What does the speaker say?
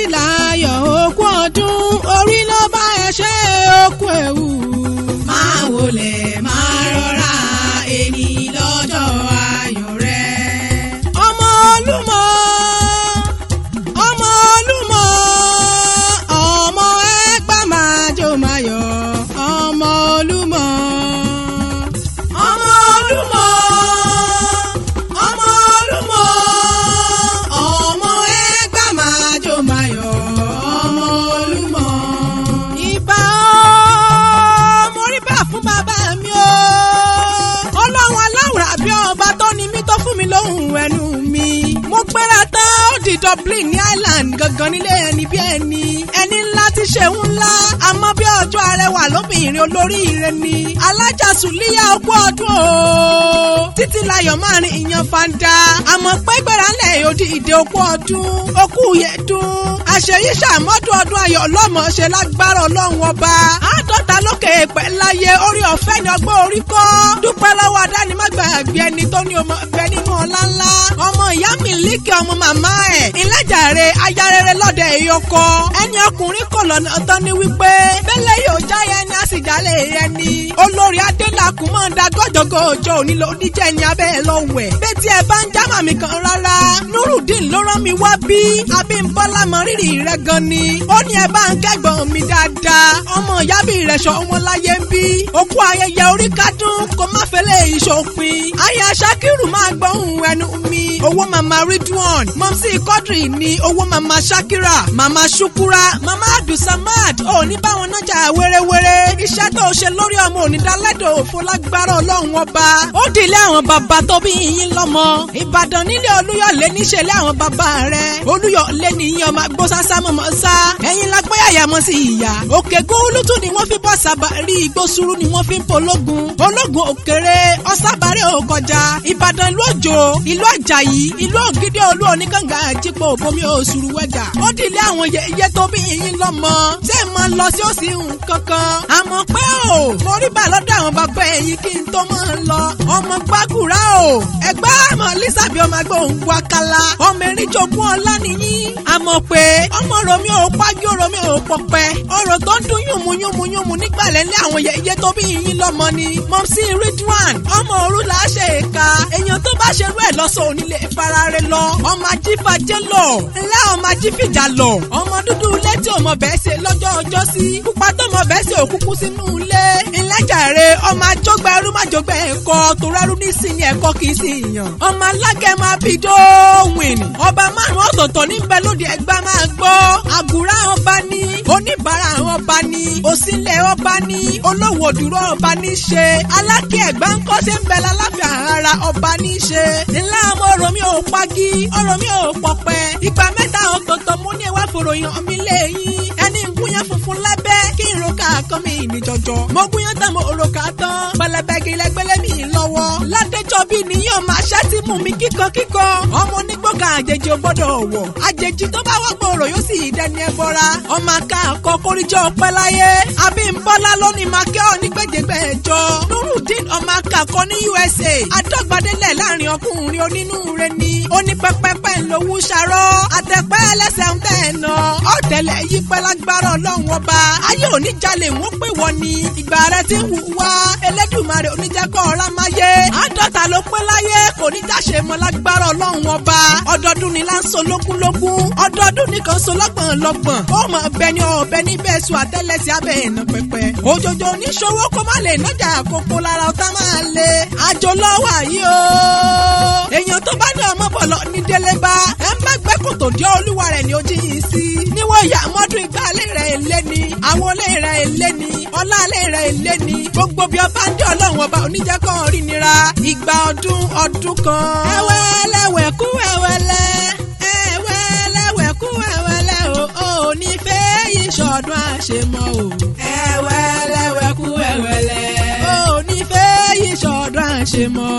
Titilayo okú ọdún orí ló bá ẹ ṣe okú ewu. Máa wọlé máa rọra ẹni lọ́jọ́ ayọ̀ rẹ. Ọmọ Olúmọ ọmọ Olúmọ ọmọ Ẹ̀gbá máa jó máa yọ̀ ọmọ Olúmọ. Ọmọ Olúmọ ọmọ Olúmọ ọmọ Ẹ̀gbá máa jó máa yọ̀ ọmọ Olúmọ. Ìbà o mo rí bá fún bàbá mi o. Ọlọ́run aláwòrán àbí ọba tó ní mí tó fún mi lóhùn ẹnu mi. Mo gbéra tán ó di Dublin ní Ireland gangan nílé ẹni bí ẹni. Ẹni ńlá ti ṣeun ńlá àmọ́ bí ọjọ́ arẹwà lóbìnrin olóríire ni. Alájà Sùlíyà okú ọdún o. Titilayo máa rin ìyan fanda. Àmọ́ pé gbéra ńlẹ̀ òdi ìdè okú ọdún. Okú yẹ̀dún. Àṣeyí ṣàmọ́dún ọdún ayọ̀ ọlọ́mọ ṣe lágbára ọlọ́run ọba. Àádọ́ta lókè èèpẹ̀ láyé orí ọ̀fẹ́ ni ọgbọ́n orí kọ́. Dúpẹ́ lọ́wọ́ adánimágbàgbé ẹni tó ní ọmọ ẹgbẹ́ nínú ọlá ńlá. Ọmọ ìyá mi líkì ọmọ màmá ẹ̀. Ìlẹ́jàre ayárere lọ́dẹ ìyọkọ. Ẹni ọkùnrin kò lọ́nà tán ní wípé bẹ́lẹ̀ yóò jáyẹ ẹni á sì jálè ẹni. Olórí Adélakùn máa ń da gọ́jọ́gọ́jọ́ onílò oníjẹ́ ẹni abẹ́ ẹ lọ́wẹ̀. Bẹ́tí ẹ bá ń já màmí kan rárá. Nurudeen ló rán mi wá bí. Abímbọ́lá mọ rírì rẹ gan ni. Ó ní ẹ bá ń kẹ́gbọ̀n mi dáadáa. Ọmọ ìyábí rẹ̀ ṣọ wọn láyé ń bí. Òkú ayẹyẹ orí kádùn kó má fẹ́lẹ́ ìṣòpin. Aya Ṣakiru máa gbọ́hùn ẹnu mi. Owó màmá Ridwan. Mọ̀mísí Quadri ni owó màmá Shakira. Màmá Shukura. Màmá Abdulsamad. Ò ní báwọn nájà wérewére. Iṣẹ́ tó ṣe lórí ọmọ onídàálẹ́dọ̀ òfo lágbára ọlọ́run ọba. Ó dìlé àwọn bàbá tó bí yín lọ́mọ. Ìbàdàn nílé Olúyọ̀lé níṣẹ̀lẹ̀ àwọn bàbá rẹ̀. Olúyọ̀lé nìyí ọmọ agbó sásá mọ̀mọ́ sá. Ẹ̀yin lágbé àyàmọ́ sí ìyá. Òkè gúlútù ni wọ́n fi bọ́ sábàárì. Igbó sùúrù ni wọ́n fi ń pológun. Ológun òkèrè ọ̀sábàárì òkọjà. Ìbàdàn ìlú òjò ìlú àjàyí ìlú ògidì olú oníkànga àjípò bomi òṣùrù wẹ̀gà. Ó dìlé àwọn yẹyẹ tó bí yín lọ́mọ. Ṣé máa lọ sí òsì nǹkankan? Àmọ́ pé o mo rí bà lọ́dọ̀ àwọn bàbá ẹ̀yìn kí n tó máa lọ. Ọmọ gbàgùrà o. Ẹgbẹ́ àmọ́ lísàbí ọmọ ẹgbẹ́ òun Wakala. Ọmọ erin jogún ọlá nìyí. Àmọ́ pé ọmọ romi ò pájú romi ò pọpẹ. Ọ̀rọ̀ tó ń dún yùmùyùmùyùmù nígbàlẹ̀ ní àwọn yẹyẹ tó bí yín lọ́mọ ni. Mọ̀mísí Ridwan. Ọmọ òru là á ṣe èka. Èèyàn tó bá ṣerú ẹ̀ lọ́sọ̀ onílé farare lọ. Ọmọ ajífàjẹ́ lọ. Ńlẹ́ ọmọ ajífìjà lọ. Ọmọ dúdú létí ọmọ bẹ́ẹ̀ ṣe lọ́jọ́ ọjọ́ sí. Pupa tó mọ bẹ́ẹ̀ ṣe òkúkú sínú ilé. Ìlẹ́jàre ọmọ àjọgbẹ́ ẹrú májọgbẹ́ ẹ̀kọ́ tó rẹ́rú ní sinmi ẹ̀kọ́ kì í sì yàn. Ọmọ alágẹmọ abidó wìn. Ọba márùn-ún ọ̀tọ̀ọ̀tọ̀ níbẹ̀ lóde Ẹ̀gbá máa gbọ́. Àgùrá ọba ní. Oníbàárà ọba ní. Òsínlẹ̀ ọba ní. Olówó dúró ọba ní ṣe. Alákè Ẹ̀gbá ń kọ́ sí ń bẹ lálàáfíà ara ọba ní ṣe. Ńlá ọmọ ọ̀rọ̀ mi ò pagi ọ̀rọ̀ mi ò pọ̀pẹ́. Ìgbà mẹ́ta ọ̀tọ̀ọ̀tọ̀ mo ní ẹwà fòròyìn mi lẹ́yìn. Ẹni ń gúnyán funfun lábẹ́ kí n roka kan mi ní jọjọ. Mo gúnyán tán mo roka tán. Pẹlẹbẹgì lẹgbẹlẹ mi lọ́wọ́. Ládéjọ́ bí nìyẹn máa ṣẹ́ ti mú mi kíkankíkan. Ọmọ onígbọ̀ngà àjèjì ò gbọ́dọ̀ wọ̀. Àjèjì tó bá wọ́pọ̀ ọ̀rọ̀ yóò sì dẹni ẹbọra. Ọmọ aká àkọ́ kórìjọ́ ọpẹ́ láyé. Abímbọ́lá lónìí máa kẹ́ ọ ní gbẹ̀jẹ̀gbẹ̀jọ. Nurudeen ọmọ aká àkọ́ ní USA. Adọ́gbadélẹ̀ láàrin ọkùnrin onínúure ni. Ó ní pẹ́pẹ́pẹ́ ńlówú ṣarọ́. Àtẹ̀pẹ́ ẹlẹ́sẹ̀ ń tẹ̀ nà. Ọ̀tẹ̀lẹ̀ yí pẹ́ lágbára ọlọ́run ọba. Ayé òní jalè wọ́n pè wọ́n ni. Ìgbà rẹ ti ń wù wá. Elédùmarè oníjẹ́kọ̀ ọ̀rá máyé. Àádọ́ta ló pé láyé kò ní jáṣe mọ́ lágbára ọlọ́run ọba. Ọdọọdún ni láǹso lógúnlógún. Ọdọọdún nìkan so lọ́gbọ̀nlọ́gbọ̀n. Ó mọ ọbẹ ní ọbẹ níbẹ̀ sùn àtẹ́lẹsẹ̀ abẹ́ ẹ̀nà pẹpẹ. Òjòjò oníṣòwò kó má lè nájà àkókò lára ọ̀tá máa le. Àjò lọ́wọ́ àyè o. Èèyàn tó bá ní ọmọ bọ̀lọ̀ ní délé bá. Ẹ ń bá gbẹ́ kòtò dé olúwa rẹ̀ ní ojú yìí sí. Níwọ̀n ìyá mọ́dún ìgbà alẹ́ rẹ̀ èlé ni. Àwọn olè rẹ̀ èlé ni. Ọlá alẹ́ rẹ̀ èlé ni. Gbogbo bí ọba ń dé ọlọ́run ọba oníjẹ́kọ̀ rí nira. Ìgbà ọdún kan. Ẹwẹ́lẹ́wẹ̀ kú ẹwẹ́lẹ́. Ẹwẹ́lẹ́wẹ̀ kú ẹwẹ́lẹ́ o. Ò ní fẹ́ yí ṣọdún àṣemọ́ o. Ẹwẹ́lẹ́wẹ̀ kú ẹwẹ́lẹ́. Ò ní fẹ́ yí ṣọdún àṣemọ́.